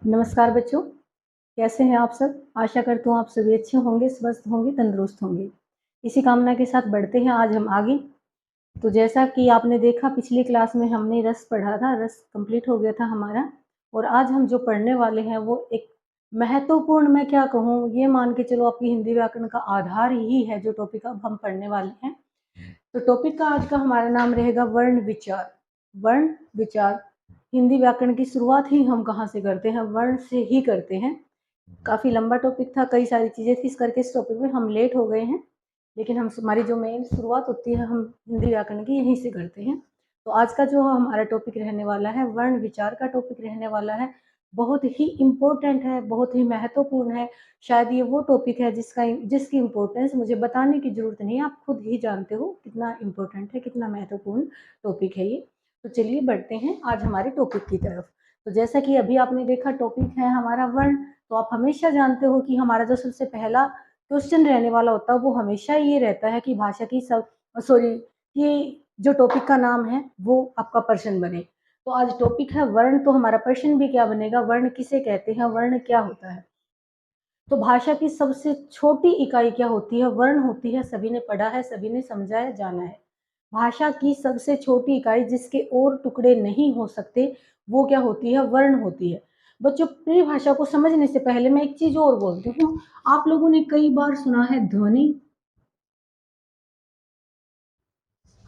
नमस्कार बच्चों, कैसे हैं आप सब? आशा करती हूँ आप सभी अच्छे होंगे, स्वस्थ होंगे, तंदुरुस्त होंगे। इसी कामना के साथ बढ़ते हैं आज हम आगे। तो जैसा कि आपने देखा पिछली क्लास में हमने रस पढ़ा था, रस कंप्लीट हो गया था हमारा और आज हम जो पढ़ने वाले हैं वो एक महत्वपूर्ण मैं क्या कहूँ ये मान के चलो आपकी हिंदी व्याकरण का आधार ही है जो टॉपिक अब हम पढ़ने वाले हैं। तो टॉपिक का आज का हमारा नाम रहेगा वर्ण विचार। वर्ण विचार हिंदी व्याकरण की शुरुआत ही हम कहाँ से करते हैं? वर्ण से ही करते हैं। काफ़ी लंबा टॉपिक था, कई सारी चीज़ें थी, इस करके इस टॉपिक में हम लेट हो गए हैं, लेकिन हम हमारी जो मेन शुरुआत होती है हम हिंदी व्याकरण की यहीं से करते हैं। तो आज का जो हमारा टॉपिक रहने वाला है वर्ण विचार का टॉपिक रहने वाला है। बहुत ही इम्पोर्टेंट है, बहुत ही महत्वपूर्ण है। शायद ये वो टॉपिक है जिसकी इम्पोर्टेंस मुझे बताने की ज़रूरत नहीं है, आप खुद ही जानते हो कितना इम्पोर्टेंट है, कितना महत्वपूर्ण टॉपिक है ये। तो चलिए बढ़ते हैं आज हमारे टॉपिक की तरफ। तो जैसा कि अभी आपने देखा टॉपिक है हमारा वर्ण। तो आप हमेशा जानते हो कि हमारा जो सबसे पहला क्वेश्चन रहने वाला होता है वो हमेशा ये रहता है कि भाषा की सब सॉरी कि जो टॉपिक का नाम है वो आपका प्रश्न बने। तो आज टॉपिक है वर्ण, तो हमारा प्रश्न भी क्या बनेगा? वर्ण किसे कहते हैं, वर्ण क्या होता है? तो भाषा की सबसे छोटी इकाई क्या होती है? वर्ण होती है। सभी ने पढ़ा है, सभी ने समझा है, जाना है। भाषा की सबसे छोटी इकाई जिसके और टुकड़े नहीं हो सकते वो क्या होती है? वर्ण होती है। बच्चों परिभाषा को समझने से पहले मैं एक चीज और बोलती हूँ। आप लोगों ने कई बार सुना है ध्वनि।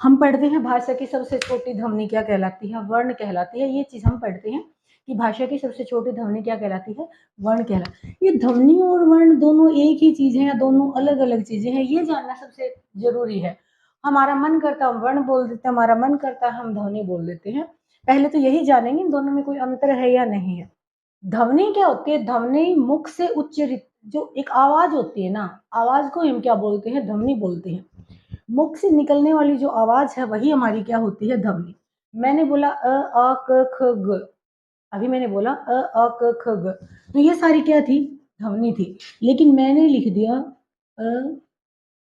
हम पढ़ते हैं भाषा की सबसे छोटी ध्वनि क्या कहलाती है? वर्ण कहलाती है। ये चीज हम पढ़ते हैं कि भाषा की सबसे छोटी ध्वनि क्या कहलाती है? वर्ण कहलाती है। ये ध्वनि और वर्ण दोनों एक ही चीज है या दोनों अलग अलग चीजें हैं, ये जानना सबसे जरूरी है। हमारा मन करता है हम वर्ण बोल देते हैं, हमारा मन करता है हम ध्वनि बोल देते हैं। पहले तो यही जानेंगे इन दोनों में कोई अंतर है या नहीं है। ध्वनि क्या होती है? ध्वनि मुख से उच्चरित जो एक आवाज होती है ना, आवाज को हम क्या बोलते हैं? ध्वनि बोलते हैं। मुख से निकलने वाली जो आवाज है वही हमारी क्या होती है? ध्वनि। मैंने बोला अ आ क ख ग, अभी मैंने बोला अ आ क ख ग, तो ये सारी क्या थी? ध्वनि थी। लेकिन मैंने लिख दिया अ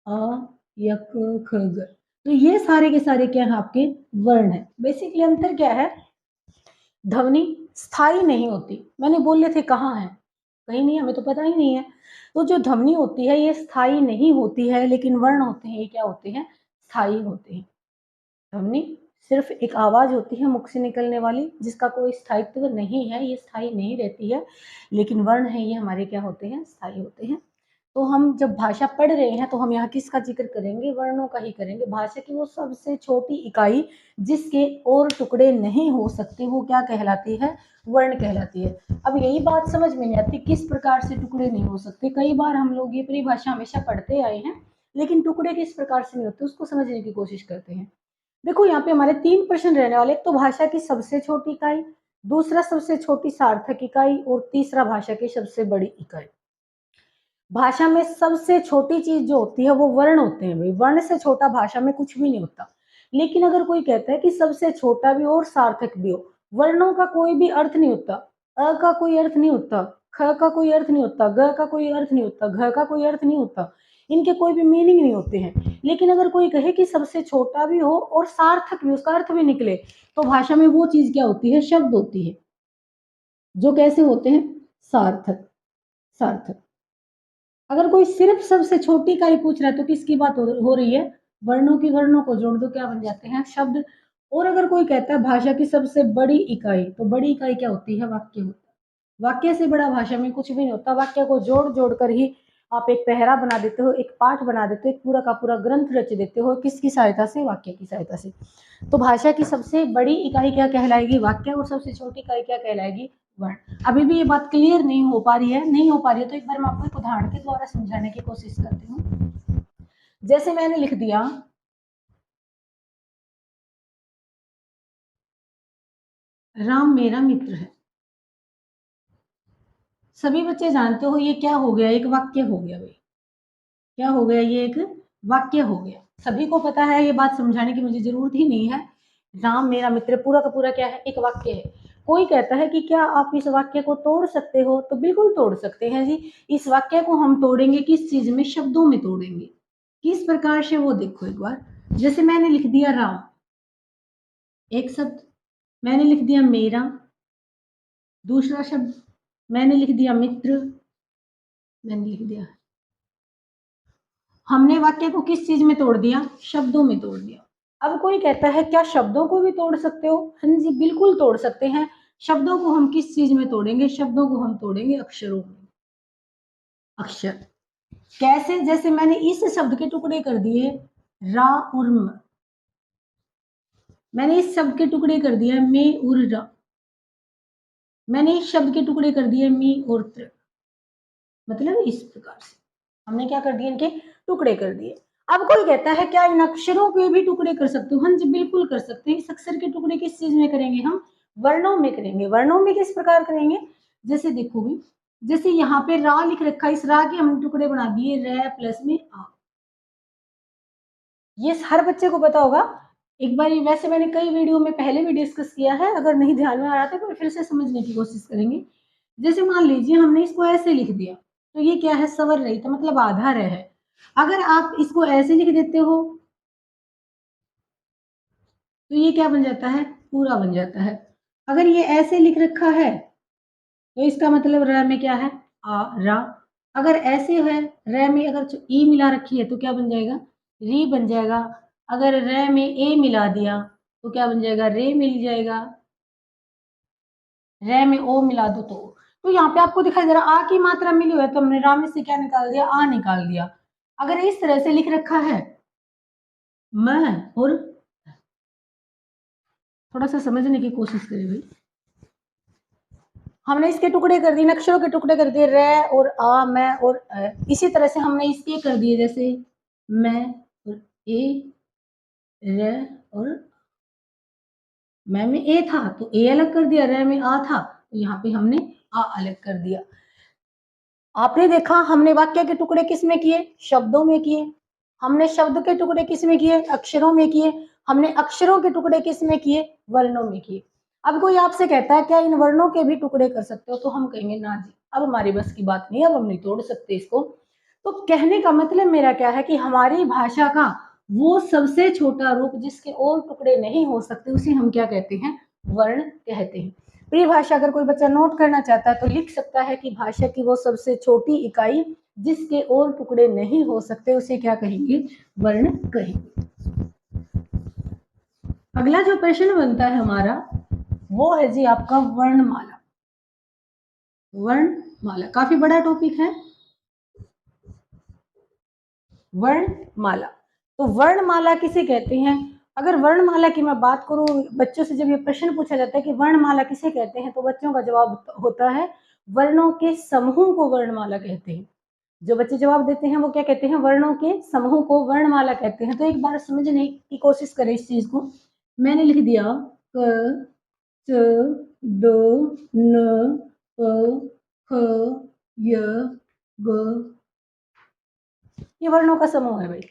आ या क ख ग, तो ये सारे के सारे क्या है? आपके वर्ण है। बेसिकली अंतर क्या है? ध्वनि स्थायी नहीं होती। मैंने बोले थे कहाँ है? कहीं नहीं, हमें तो पता ही नहीं है। तो जो ध्वनि होती है ये स्थायी नहीं होती है, लेकिन वर्ण होते हैं ये क्या होते हैं? स्थायी होते हैं। ध्वनि सिर्फ एक आवाज होती है मुख से निकलने वाली जिसका कोई स्थायित्व नहीं है, ये स्थायी नहीं रहती है। लेकिन वर्ण है ये हमारे क्या होते हैं? स्थायी होते हैं। तो हम जब भाषा पढ़ रहे हैं तो हम यहाँ किसका जिक्र करेंगे? वर्णों का ही करेंगे। भाषा की वो सबसे छोटी इकाई जिसके और टुकड़े नहीं हो सकते वो क्या कहलाती है? वर्ण कहलाती है। अब यही बात समझ में नहीं आती किस प्रकार से टुकड़े नहीं हो सकते। कई बार हम लोग ये परिभाषा हमेशा पढ़ते आए हैं, लेकिन टुकड़े किस प्रकार से नहीं होते उसको समझने की कोशिश करते हैं। देखो यहाँ पे हमारे 3 प्रश्न रहने वाले। एक तो भाषा की सबसे छोटी इकाई, दूसरा सबसे छोटी सार्थक इकाई और तीसरा भाषा की सबसे बड़ी इकाई। भाषा में सबसे छोटी चीज जो होती है वो वर्ण होते हैं भाई। वर्ण से छोटा भाषा में कुछ भी नहीं होता। लेकिन अगर कोई कहता है कि सबसे छोटा भी हो और सार्थक भी हो, वर्णों का कोई भी अर्थ नहीं होता। अ का कोई अर्थ नहीं होता, ख का कोई अर्थ नहीं होता, ग का कोई अर्थ नहीं होता, घ का कोई अर्थ नहीं होता, इनके कोई भी मीनिंग नहीं होते हैं। लेकिन अगर कोई कहे कि सबसे छोटा भी हो और सार्थक भी, उसका अर्थ भी निकले, तो भाषा में वो चीज क्या होती है? शब्द होती है, जो कैसे होते हैं? सार्थक। सार्थक। अगर कोई सिर्फ सबसे छोटी का ही पूछ रहा है तो किसकी बात हो रही है? वर्णों की। वर्णों को जोड़ दो क्या बन जाते हैं? शब्द। और अगर कोई कहता है भाषा की सबसे बड़ी इकाई, तो बड़ी इकाई क्या होती है? वाक्य होता है। वाक्य से बड़ा भाषा में कुछ भी नहीं होता। वाक्य को जोड़ जोड़ कर ही आप एक पहरा बना देते हो, एक पाठ बना देते हो, एक पूरा का पूरा ग्रंथ रच देते हो। किसकी सहायता से? वाक्य की सहायता से। तो भाषा की सबसे बड़ी इकाई क्या कहलाएगी? वाक्य। और सबसे छोटी इकाई क्या कहलाएगी? वर्ण। अभी भी ये बात क्लियर नहीं हो पा रही है? नहीं हो पा रही है तो एक बार मैं आपको एक उदाहरण के द्वारा समझाने की कोशिश करती हूँ। जैसे मैंने लिख दिया राम मेरा मित्र है। सभी बच्चे जानते हो ये क्या हो गया? एक वाक्य हो गया भाई। क्या हो गया? ये एक वाक्य हो गया। सभी को पता है, ये बात समझाने की मुझे जरूरत ही नहीं है। राम मेरा मित्र पूरा का पूरा क्या है? एक वाक्य है। कोई कहता है कि क्या आप इस वाक्य को तोड़ सकते हो? तो बिल्कुल तोड़ सकते हैं जी। इस वाक्य को हम तोड़ेंगे किस चीज में? शब्दों में तोड़ेंगे। किस प्रकार से वो देखो एक बार। जैसे मैंने लिख दिया राम, एक शब्द। मैंने लिख दिया मेरा, दूसरा शब्द। मैंने लिख दिया मित्र, मैंने लिख दिया। हमने वाक्य को किस चीज में तोड़ दिया? शब्दों में तोड़ दिया। अब कोई कहता है क्या शब्दों को भी तोड़ सकते हो? हाँ जी, बिल्कुल तोड़ सकते हैं। शब्दों को हम किस चीज में तोड़ेंगे? शब्दों को हम तोड़ेंगे अक्षरों में। अक्षर कैसे? जैसे मैंने इस शब्द के टुकड़े कर दिए रा और म, मैंने इस शब्द के टुकड़े कर दिया मे और रा, मैंने इस शब्द के टुकड़े कर दिए मी और त्र। मतलब इस प्रकार से हमने क्या कर दिए? इनके टुकड़े कर दिए। अब कोई कहता है क्या इन अक्षरों के भी टुकड़े कर सकते हो? हाँ जी, बिल्कुल कर सकते हैं। इस अक्षर के टुकड़े किस चीज में करेंगे? हम वर्णों में करेंगे। वर्णों में किस प्रकार करेंगे? जैसे देखो भी, जैसे यहाँ पे रा लिख रखा है, इस रा के हम टुकड़े बना दिए रे प्लस में आ। ये हर बच्चे को पता होगा। एक बार वैसे मैंने कई वीडियो में पहले भी डिस्कस किया है, अगर नहीं ध्यान में आ रहा था तो फिर से समझने की कोशिश करेंगे। जैसे मान लीजिए हमने इसको ऐसे लिख दिया, तो ये क्या है? स्वर रहित, मतलब आधा र है। अगर आप इसको ऐसे लिख देते हो तो ये क्या बन जाता है? पूरा बन जाता है। अगर ये ऐसे लिख रखा है तो इसका मतलब र में क्या है? आ रा। अगर ऐसे है, र में अगर ई मिला रखी है तो क्या बन जाएगा? री बन जाएगा। अगर र में ए मिला दिया तो क्या बन जाएगा? रे मिल जाएगा। रे में ओ मिला दो तो यहाँ पे आपको दिखाई दे रहा आ की मात्रा मिली हुई है, तो हमने रा में से क्या निकाल दिया? आ निकाल दिया। अगर इस तरह से लिख रखा है म और, थोड़ा सा समझने की कोशिश करिए भाई। हमने इसके टुकड़े कर दिए, अक्षरों के टुकड़े कर दिए रे और आ, मैं और अ। इसी तरह से हमने इसके कर दिए, जैसे मैं और ए, रे और मैं में ए था तो ए अलग कर दिया, रे में आ था तो यहाँ पे हमने आ अलग कर दिया। आपने देखा हमने वाक्य के टुकड़े किस में किए? शब्दों में किए। हमने शब्द के टुकड़े किस में किए? अक्षरों में किए। हमने अक्षरों के टुकड़े किस में किए? वर्णों में किए। अब कोई आपसे कहता है क्या इन वर्णों के भी टुकड़े कर सकते हो? तो हम कहेंगे ना जी, अब हमारी बस की बात नहीं, अब हम नहीं तोड़ सकते इसको। तो कहने का मतलब मेरा क्या है कि हमारी भाषा का वो सबसे छोटा रूप जिसके और टुकड़े नहीं हो सकते, उसे हम क्या कहते हैं? वर्ण कहते हैं। परिभाषा अगर कोई बच्चा नोट करना चाहता है तो लिख सकता है कि भाषा की वो सबसे छोटी इकाई जिसके और टुकड़े नहीं हो सकते, उसे क्या कहेंगे? वर्ण कहेंगे। अगला जो प्रश्न बनता है हमारा वो है जी आपका वर्णमाला। वर्णमाला काफी बड़ा टॉपिक है। वर्णमाला, तो वर्णमाला किसे कहते हैं? अगर वर्णमाला की मैं बात करूं, बच्चों से जब ये प्रश्न पूछा जाता है कि वर्णमाला किसे कहते हैं, तो बच्चों का जवाब होता है वर्णों के समूह को वर्णमाला कहते हैं। जो बच्चे जवाब देते हैं वो क्या कहते हैं? वर्णों के समूह को वर्णमाला कहते हैं। तो एक बार समझने की कोशिश करें इस चीज को। मैंने लिख दिया क च द न प ख य ग, ये वर्णों का समूह है भाई।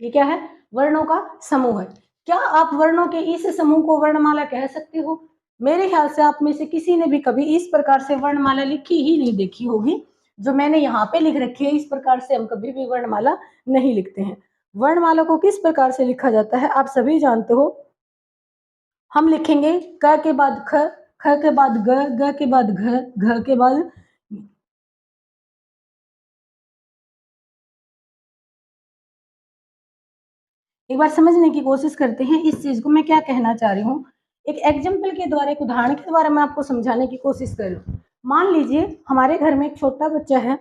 ये क्या है? वर्णों का समूह है। क्या आप वर्णों के इस समूह को वर्णमाला कह सकते हो? मेरे ख्याल से आप में से किसी ने भी कभी इस प्रकार से वर्णमाला लिखी ही नहीं देखी होगी। जो मैंने यहाँ पे लिख रखी है, इस प्रकार से हम कभी भी वर्णमाला नहीं लिखते हैं। वर्णमाला को किस प्रकार से लिखा जाता है आप सभी जानते हो। हम लिखेंगे क के बाद ख, ख के बाद ग, ग के बाद घ, घ के बाद, एक बार समझने की कोशिश करते हैं इस चीज को। मैं क्या कहना चाह रही हूँ, एक एग्जाम्पल के द्वारा, एक उदाहरण के द्वारा मैं आपको समझाने की कोशिश कर रही हूँ। मान लीजिए हमारे घर में एक छोटा बच्चा है,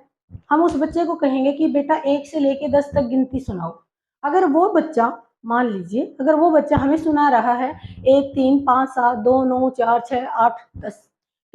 हम उस बच्चे को कहेंगे कि बेटा 1 से लेके 10 तक गिनती सुनाओ। अगर वो बच्चा, मान लीजिए अगर वो बच्चा हमें सुना रहा है 1 3 5 7 2 9 4 6 8 10,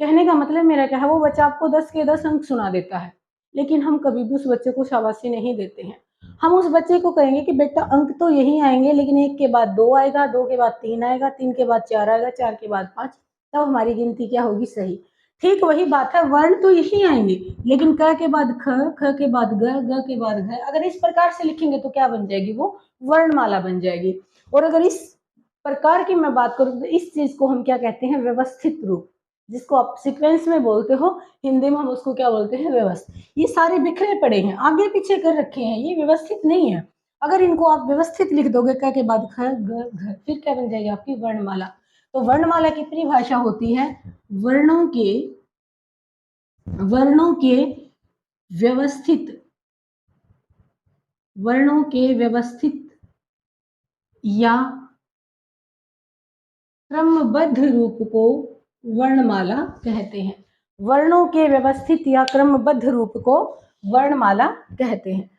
कहने का मतलब मेरा क्या है, वो बच्चा आपको 10 के 10 अंक सुना देता है, लेकिन हम कभी भी उस बच्चे को शाबाशी नहीं देते हैं। हम उस बच्चे को कहेंगे कि बेटा अंक तो यही आएंगे, लेकिन 1 के बाद 2 आएगा, 2 के बाद 3 आएगा, 3 के बाद 4 आएगा, 4 के बाद 5, तब हमारी गिनती क्या होगी? सही। ठीक वही बात है, वर्ण तो यही आएंगे, लेकिन क के बाद ख, ख के बाद ग, ग के बाद घ, अगर इस प्रकार से लिखेंगे तो क्या बन जाएगी? वो वर्णमाला बन जाएगी। और अगर इस प्रकार की मैं बात करूं तो इस चीज को हम क्या कहते हैं? व्यवस्थित रूप। जिसको आप सीक्वेंस में बोलते हो, हिंदी में हम उसको क्या बोलते हैं? व्यवस्थित। ये सारे बिखरे पड़े हैं, आगे पीछे कर रखे हैं, ये व्यवस्थित नहीं है। अगर इनको आप व्यवस्थित लिख दोगे क के बाद ख, ग, घ, फिर क्या बन जाएगी? आपकी वर्णमाला। तो वर्णमाला की परिभाषा होती है वर्णों के वर्णों के व्यवस्थित या क्रमबद्ध रूप को वर्णमाला कहते हैं। वर्णों के व्यवस्थित या क्रमबद्ध रूप को वर्णमाला कहते हैं।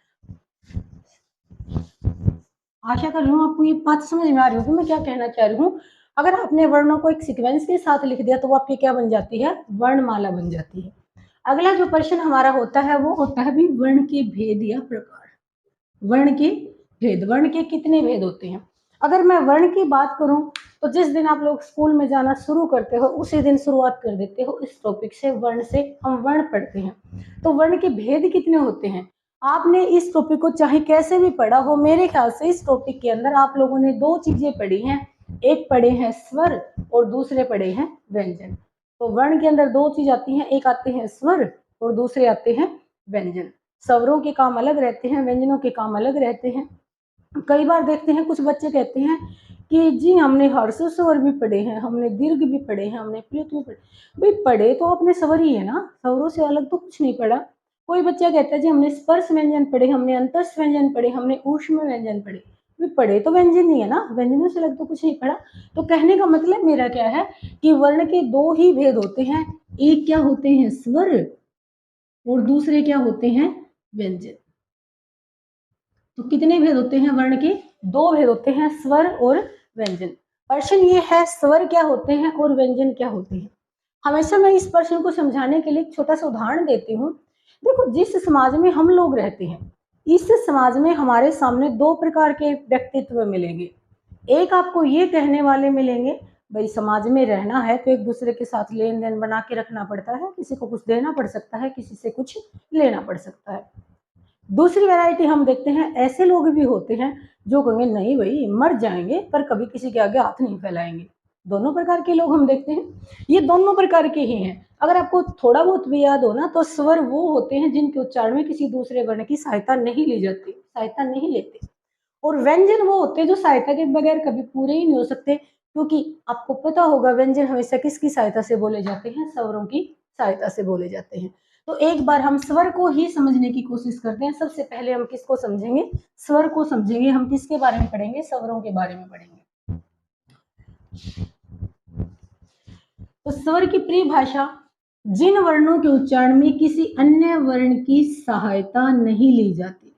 आशा कर रही हूँ आपको ये बात समझ में आ रही होगी मैं क्या कहना चाह रही हूँ। अगर आपने वर्णों को एक सीक्वेंस के साथ लिख दिया तो वो आपकी क्या बन जाती है, वर्णमाला बन जाती है। अगला जो प्रश्न हमारा होता है वो होता है भी वर्ण के भेद या प्रकार। वर्ण के भेद, वर्ण के कितने भेद होते हैं। अगर मैं वर्ण की बात करूं तो जिस दिन आप लोग स्कूल में जाना शुरू करते हो उसी दिन शुरुआत कर देते हो इस टॉपिक से, वर्ण से हम वर्ण पढ़ते हैं। तो वर्ण के भेद कितने होते हैं, आपने इस टॉपिक को चाहे कैसे भी पढ़ा हो, मेरे ख्याल से इस टॉपिक के अंदर आप लोगों ने दो चीजें पढ़ी हैं, एक पढ़े हैं स्वर और दूसरे पढ़े हैं व्यंजन। तो वर्ण के अंदर दो चीज आती हैं, एक आते हैं स्वर और दूसरे आते हैं व्यंजन। स्वरों के काम अलग रहते हैं, व्यंजनों के काम अलग रहते हैं। कई बार देखते हैं कुछ बच्चे कहते हैं कि जी हमने हर्ष स्वर भी पढ़े हैं, हमने दीर्घ भी पढ़े हैं, हमने प्लुत भी पढ़े। भाई पढ़े तो आपने स्वर ही है ना, स्वरों से अलग तो कुछ नहीं पढ़ा। कोई बच्चा कहता है जी हमने स्पर्श व्यंजन पढ़े, हमने अंतस्थ व्यंजन पढ़े, हमने ऊष्म व्यंजन पढ़े। भी पढ़े तो व्यंजन ही है ना, व्यंजनों से अलग तो कुछ नहीं पढ़ा। तो कहने का मतलब मेरा क्या है कि वर्ण के दो ही भेद होते हैं, एक क्या होते हैं स्वर और दूसरे क्या होते हैं व्यंजन। तो कितने भेद होते हैं वर्ण के, दो भेद होते हैं, स्वर और व्यंजन। प्रश्न ये है स्वर क्या होते हैं और व्यंजन क्या होते हैं। हमेशा मैं इस प्रश्न को समझाने के लिए एक छोटा सा उदाहरण देती हूँ। देखो जिस समाज में हम लोग रहते हैं इस समाज में हमारे सामने दो प्रकार के व्यक्तित्व मिलेंगे। एक आपको ये कहने वाले मिलेंगे भाई समाज में रहना है तो एक दूसरे के साथ लेन देन बना के रखना पड़ता है, किसी को कुछ देना पड़ सकता है, किसी से कुछ लेना पड़ सकता है। दूसरी वैरायटी हम देखते हैं ऐसे लोग भी होते हैं जो कहेंगे नहीं भाई मर जाएंगे पर कभी किसी के आगे हाथ नहीं फैलाएंगे। दोनों प्रकार के लोग हम देखते हैं, ये दोनों प्रकार के ही हैं। अगर आपको थोड़ा बहुत भी याद हो ना तो स्वर वो होते हैं जिनके उच्चारण में किसी दूसरे वर्ण की सहायता नहीं ली जाती, सहायता नहीं लेते। और व्यंजन वो होते हैं जो सहायता के बगैर कभी पूरे ही नहीं हो सकते, क्योंकि आपको पता होगा व्यंजन हमेशा किसकी सहायता से बोले जाते हैं, स्वरों की सहायता से बोले जाते हैं। तो एक बार हम स्वर को ही समझने की कोशिश करते हैं। सबसे पहले हम किसको समझेंगे, स्वर को समझेंगे। हम किसके बारे में पढ़ेंगे, स्वरों के बारे में पढ़ेंगे। तो स्वर की परिभाषा, जिन वर्णों के उच्चारण में किसी अन्य वर्ण की सहायता नहीं ली जाती,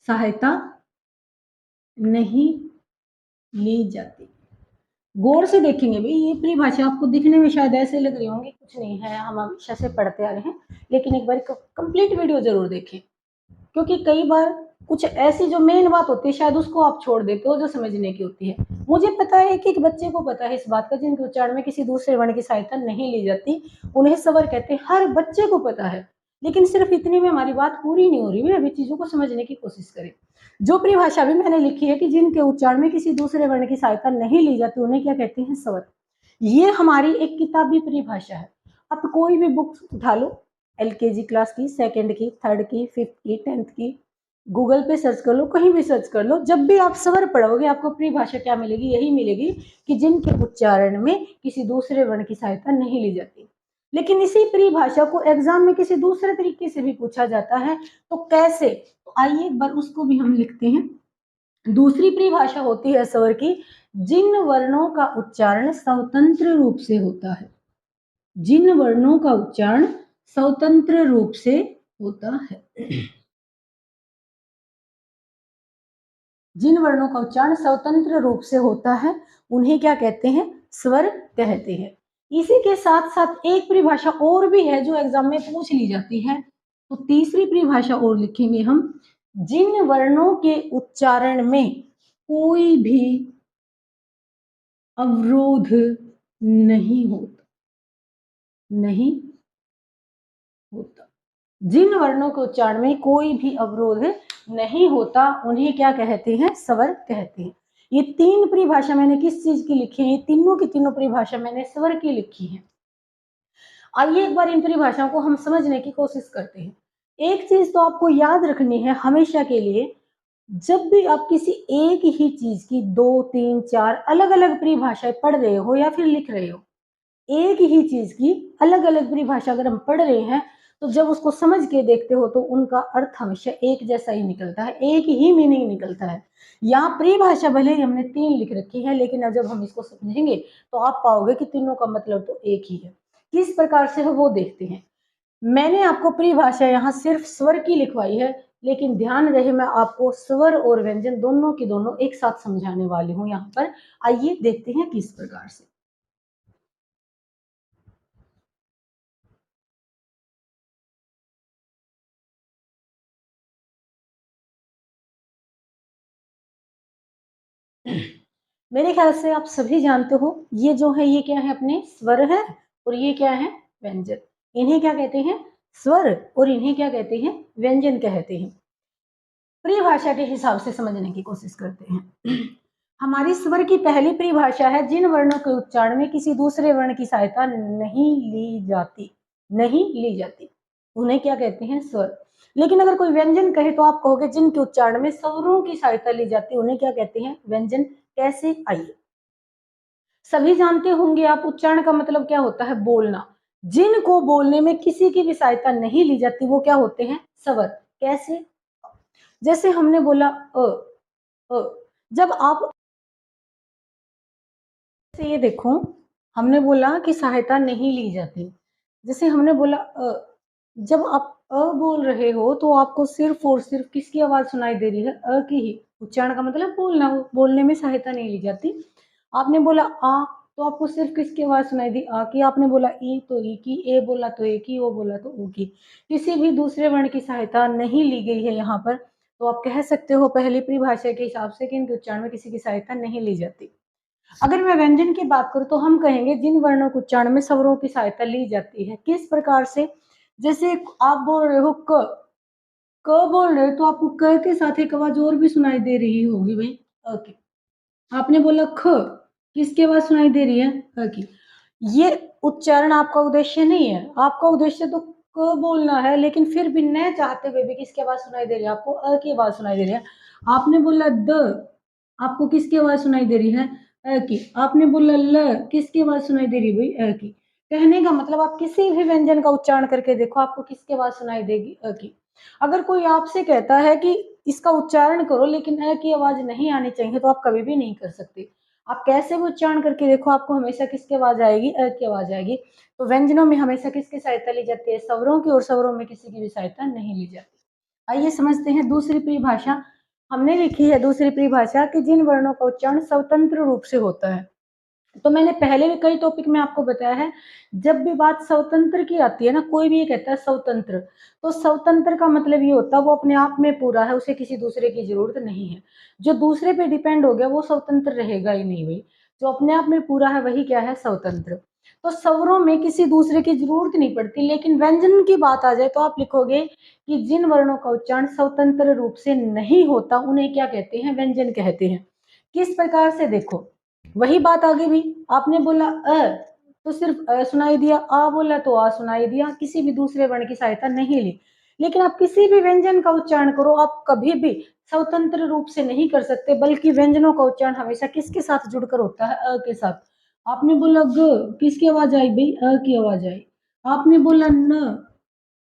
सहायता नहीं ली जाती। गौर से देखेंगे भाई ये परिभाषा आपको दिखने में शायद ऐसे लग रही होंगी, कुछ नहीं है, हम हमेशा से पढ़ते आ रहे हैं, लेकिन एक बार कंप्लीट वीडियो जरूर देखें, क्योंकि कई बार कुछ ऐसी जो मेन बात होती है शायद उसको आप छोड़ देते हो जो समझने की होती है। मुझे पता है कि एक बच्चे को पता है इस बात का जिनके उच्चारण में किसी दूसरे वर्ण की सहायता नहीं ली जाती, उन्हें स्वर कहते हैं, हर बच्चे को पता है। लेकिन सिर्फ इतने में हमारी बात पूरी नहीं हो रही है, अभी चीजों को समझने की कोशिश करें। जो परिभाषा भी मैंने लिखी है कि जिनके उच्चारण में किसी दूसरे वर्ण की सहायता नहीं ली जाती उन्हें क्या कहते हैं, स्वर। ये हमारी एक किताबी परिभाषा है। आप कोई भी बुक उठा लो, LKG क्लास की, सेकंड की, थर्ड की, फिफ्थ की, 10th की, गूगल पे सर्च कर लो, कहीं भी सर्च कर लो, जब भी आप स्वर पढ़ोगे आपको परिभाषा क्या मिलेगी, यही मिलेगी कि जिनके उच्चारण में किसी दूसरे वर्ण की सहायता नहीं ली जाती। लेकिन इसी परिभाषा को एग्जाम में किसी दूसरे तरीके से भी पूछा जाता है, तो कैसे, तो आइए एक बार उसको भी हम लिखते हैं। दूसरी परिभाषा होती है स्वर की, जिन वर्णों का उच्चारण स्वतंत्र रूप से होता है, जिन वर्णों का उच्चारण स्वतंत्र रूप से होता है, जिन वर्णों का उच्चारण स्वतंत्र रूप से होता है उन्हें क्या कहते हैं, स्वर कहते हैं। इसी के साथ साथ एक परिभाषा और भी है जो एग्जाम में पूछ ली जाती है, तो तीसरी परिभाषा और लिखेंगे हम, जिन वर्णों के उच्चारण में कोई भी अवरोध नहीं होता, नहीं होता, जिन वर्णों के उच्चारण में कोई भी अवरोध नहीं होता उन्हें क्या कहते हैं, स्वर कहते हैं। ये तीन परिभाषा मैंने किस चीज की लिखी है, ये तीनों की तीनों परिभाषा मैंने स्वर की लिखी है। आइए एक बार इन परिभाषाओं को हम समझने की कोशिश करते हैं। एक चीज तो आपको याद रखनी है हमेशा के लिए, जब भी आप किसी एक ही चीज की 2 3 4 अलग अलग परिभाषाएं पढ़ रहे हो या फिर लिख रहे हो, एक ही चीज की अलग अलग परिभाषा अगर हम पढ़ रहे हैं तो जब उसको समझ के देखते हो तो उनका अर्थ हमेशा एक जैसा ही निकलता है, एक ही मीनिंग निकलता है। यहाँ परिभाषा भले ही हमने 3 लिख रखी है, लेकिन अब जब हम इसको समझेंगे तो आप पाओगे कि तीनों का मतलब तो एक ही है। किस प्रकार से है वो देखते हैं। मैंने आपको परिभाषा यहाँ सिर्फ स्वर की लिखवाई है, लेकिन ध्यान रहे मैं आपको स्वर और व्यंजन दोनों की दोनों एक साथ समझाने वाली हूँ यहाँ पर। आइए देखते हैं किस प्रकार से। मेरे ख्याल से आप सभी जानते हो ये जो है ये क्या है, अपने स्वर है, और ये क्या है, व्यंजन। इन्हें क्या कहते हैं, स्वर, और इन्हें क्या कहते हैं, व्यंजन कहते हैं। परिभाषा के हिसाब से समझने की कोशिश करते हैं। हमारी स्वर की पहली परिभाषा है जिन वर्णों के उच्चारण में किसी दूसरे वर्ण की सहायता नहीं ली जाती, नहीं ली जाती, उन्हें क्या कहते हैं, स्वर। लेकिन अगर कोई व्यंजन कहे तो आप कहोगे जिनके उच्चारण में स्वरों की सहायता ली जाती है उन्हें क्या कहते हैं, व्यंजन। कैसे, आइए। सभी जानते होंगे आप, उच्चारण का मतलब क्या होता है, बोलना। जिनको बोलने में किसी की भी सहायता नहीं ली जाती वो क्या होते हैं, स्वर। कैसे, जैसे हमने बोला अ, जब आप से ये देखो, हमने बोला कि सहायता नहीं ली जाती। जैसे हमने बोला जब आप बोल रहे हो तो आपको सिर्फ और सिर्फ किसकी आवाज सुनाई दे रही है, की ही। उच्चारण का मतलब बोलना हो, बोलने में सहायता नहीं ली जाती। आपने बोला आ, तो आपको सिर्फ किसकी आवाज सुनाई दी, आ की। आपने बोला ई तो ई की, ए बोला तो ए की, ओ बोला तो ओ की। किसी भी दूसरे वर्ण की सहायता नहीं ली गई है यहाँ पर। तो आप कह सकते हो पहली परिभाषा के हिसाब से कि इनके उच्चारण में किसी की सहायता नहीं ली जाती। अगर मैं व्यंजन की बात करूं तो हम कहेंगे जिन वर्णों के उच्चारण में स्वरों की सहायता ली जाती है। किस प्रकार से, जैसे आप बोल रहे हो क बोल रहे हो तो आपको क के साथ एक आवाज और भी सुनाई दे रही होगी भाई, अ की। आपने बोला ख, किसकी आवाज सुनाई दे रही है, अ की। ये उच्चारण आपका उद्देश्य नहीं है, आपका उद्देश्य तो क बोलना है, लेकिन फिर भी न चाहते हुए भी किसकी आवाज सुनाई दे रही है, आपको अ की आवाज सुनाई दे रही है। आपने बोला द, आपको किसकी आवाज सुनाई दे रही है, अ की। आपने बोला ल, किसकी आवाज सुनाई दे रही है भाई, अ की। कहने का मतलब आप किसी भी व्यंजन का उच्चारण करके देखो, आपको किसकी आवाज सुनाई देगी, अ की। अगर कोई आपसे कहता है कि इसका उच्चारण करो लेकिन अ की आवाज नहीं आनी चाहिए, तो आप कभी भी नहीं कर सकते। आप कैसे भी उच्चारण करके देखो, आपको हमेशा किसकी आवाज आएगी, अ की आवाज आएगी। तो व्यंजनों में हमेशा किसकी सहायता ली जाती है, स्वरों की, और स्वरों में किसी की भी सहायता नहीं ली जाती। आइए समझते हैं दूसरी परिभाषा। हमने लिखी है दूसरी परिभाषा कि जिन वर्णों का उच्चारण स्वतंत्र रूप से होता है। तो मैंने पहले भी कई टॉपिक में आपको बताया है, जब भी बात स्वतंत्र की आती है ना, कोई भी ये कहता है स्वतंत्र, तो स्वतंत्र का मतलब ये होता है वो अपने आप में पूरा है, उसे किसी दूसरे की जरूरत नहीं है। जो दूसरे पे डिपेंड हो गया वो स्वतंत्र रहेगा ही नहीं भाई। जो अपने आप में पूरा है वही क्या है, स्वतंत्र। तो स्वरों में किसी दूसरे की जरूरत नहीं पड़ती। लेकिन व्यंजन की बात आ जाए तो आप लिखोगे कि जिन वर्णों का उच्चारण स्वतंत्र रूप से नहीं होता उन्हें क्या कहते हैं, व्यंजन कहते हैं। किस प्रकार से, देखो वही बात आगे भी। आपने बोला तो सिर्फ सुनाई दिया, आ बोला तो आ सुनाई दिया, किसी भी दूसरे वर्ण की सहायता नहीं ली। लेकिन आप किसी भी व्यंजन का उच्चारण करो, आप कभी भी स्वतंत्र रूप से नहीं कर सकते, बल्कि व्यंजनों का उच्चारण हमेशा किसके साथ जुड़कर होता है, अ के साथ। आपने बोला ग, किसकी आवाज आई भाई, अ की आवाज आई। आपने बोला न,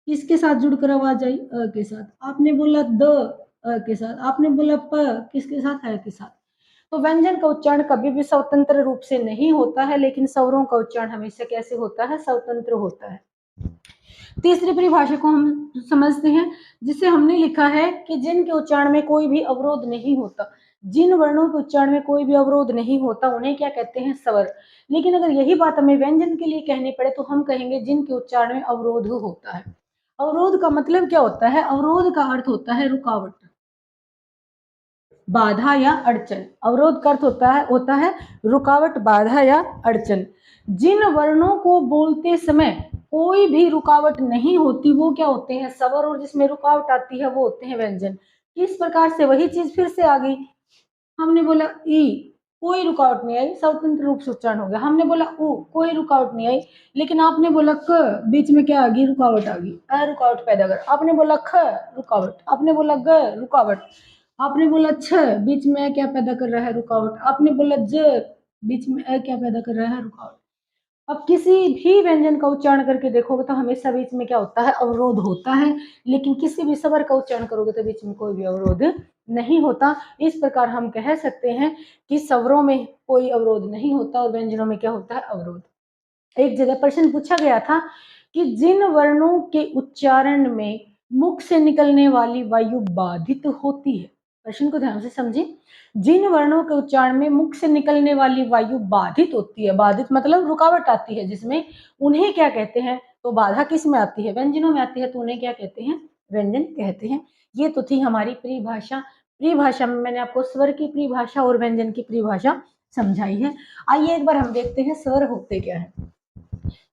किसके साथ जुड़कर आवाज आई, अ के साथ। आपने बोला द, अ के साथ। आपने बोला प, किसके साथ, अ के साथ। तो व्यंजन का उच्चारण कभी भी स्वतंत्र रूप से नहीं होता है, लेकिन स्वरों का उच्चारण हमेशा कैसे होता है, स्वतंत्र होता है। तीसरी परिभाषा को हम समझते हैं, जिसे हमने लिखा है कि जिनके उच्चारण में कोई भी अवरोध नहीं होता। जिन वर्णों के उच्चारण में कोई भी अवरोध नहीं होता उन्हें क्या कहते हैं, स्वर। लेकिन अगर यही बात हमें व्यंजन के लिए कहनी पड़े तो हम कहेंगे जिनके उच्चारण में अवरोध होता है। अवरोध का मतलब क्या होता है, अवरोध का अर्थ होता है रुकावट, बाधा या अड़चन। अवरोध का अर्थ होता है रुकावट, बाधा या अड़चन। जिन वर्णों को बोलते समय कोई भी रुकावट नहीं होती वो क्या होते हैं, स्वर, और जिसमें रुकावट आती है वो होते हैं व्यंजन। किस प्रकार से, वही चीज फिर से आ गई। हमने बोला ई, कोई रुकावट नहीं आई, स्वतंत्र रूप से उच्चारण हो गया। हमने बोला उ, कोई रुकावट नहीं आई। लेकिन आपने बोला क, बीच में क्या आ गई, रुकावट आ गई, अ रुकावट पैदा कर। आपने बोला ख, रुकावट। आपने बोला ग, रुकावट। आपने बोला छ, बीच में क्या पैदा कर रहा है, रुकावट। आपने बोला ज, बीच में क्या पैदा कर रहा है, रुकावट। अब किसी भी व्यंजन का उच्चारण करके देखोगे तो हमेशा बीच में क्या होता है, अवरोध होता है, लेकिन किसी भी स्वर का उच्चारण करोगे तो बीच में कोई भी अवरोध नहीं होता। इस प्रकार हम कह सकते हैं कि स्वरों में कोई अवरोध नहीं होता और व्यंजनों में क्या होता है, अवरोध। एक जगह प्रश्न पूछा गया था कि जिन वर्णों के उच्चारण में मुख से निकलने वाली वायु बाधित होती है, प्रश्न को ध्यान से समझिए, जिन वर्णों के उच्चारण में मुख से निकलने वाली वायु बाधित होती है, बाधित मतलब रुकावट आती है जिसमें, उन्हें क्या कहते हैं, तो बाधा किस में आती है, व्यंजनों में आती है, तो उन्हें क्या कहते हैं, व्यंजन कहते हैं। ये तो थी हमारी परिभाषा। परिभाषा में मैंने आपको स्वर की परिभाषा और व्यंजन की परिभाषा समझाई है। आइए एक बार हम देखते हैं स्वर होते क्या है।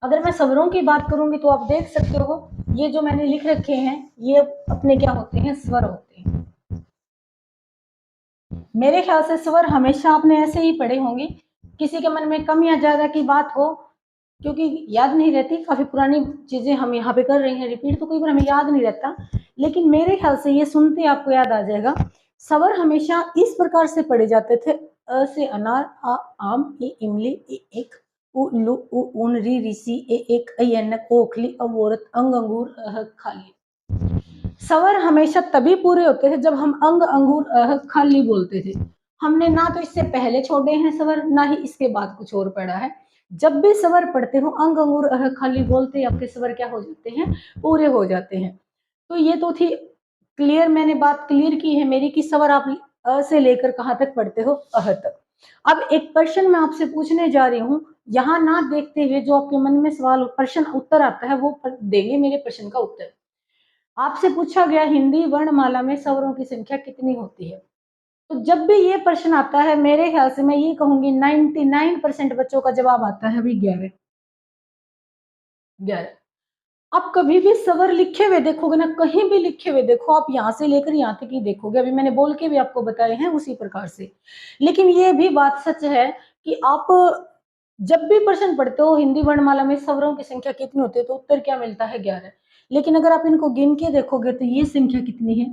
अगर मैं स्वरों की बात करूंगी तो आप देख सकते हो ये जो मैंने लिख रखे हैं ये अपने क्या होते हैं, स्वर होते हैं। मेरे ख्याल से स्वर हमेशा आपने ऐसे ही पढ़े होंगे, किसी के मन में कम या ज्यादा की बात हो, क्योंकि याद नहीं रहती, काफी पुरानी चीजें हम यहाँ पे कर रहे हैं रिपीट, तो कई बार हमें याद नहीं रहता, लेकिन मेरे ख्याल से ये सुनते आपको याद आ जाएगा। स्वर हमेशा इस प्रकार से पढ़े जाते थे, अ से अनार, आ आम, ए इमली, ए एक, उ लु उ उन री ऋषि, ए एक, ऐ ऐनक, ओखली, अ औरत, अंग अंगूर, अह खाली। स्वर हमेशा तभी पूरे होते थे जब हम अंग अंगूर अह खाली बोलते थे। हमने ना तो इससे पहले छोड़े हैं स्वर, ना ही इसके बाद कुछ और पढ़ा है। जब भी स्वर पढ़ते हो अंग अंगूर अह खाली बोलते ही आपके स्वर क्या हो जाते हैं, पूरे हो जाते हैं। तो ये तो थी क्लियर, मैंने बात क्लियर की है मेरी कि स्वर आप अ से लेकर कहाँ तक पढ़ते हो, अह तक। अब एक प्रश्न मैं आपसे पूछने जा रही हूँ, यहाँ ना देखते हुए जो आपके मन में सवाल प्रश्न उत्तर आता है वो देंगे मेरे प्रश्न का उत्तर। आपसे पूछा गया हिंदी वर्णमाला में स्वरों की संख्या कितनी होती है, तो जब भी ये प्रश्न आता है मेरे ख्याल से मैं ये कहूंगी 99% बच्चों का जवाब आता है भी 11। 11। आप कभी भी स्वर लिखे हुए देखोगे ना, कहीं भी लिखे हुए देखो, आप यहाँ से लेकर यहाँ तक ही देखोगे, अभी मैंने बोल के भी आपको बताए हैं उसी प्रकार से। लेकिन ये भी बात सच है कि आप जब भी प्रश्न पढ़ते हो हिंदी वर्णमाला में स्वरों की संख्या कितनी होती है तो उत्तर क्या मिलता है, 11। लेकिन अगर आप इनको गिन के देखोगे तो ये संख्या कितनी है,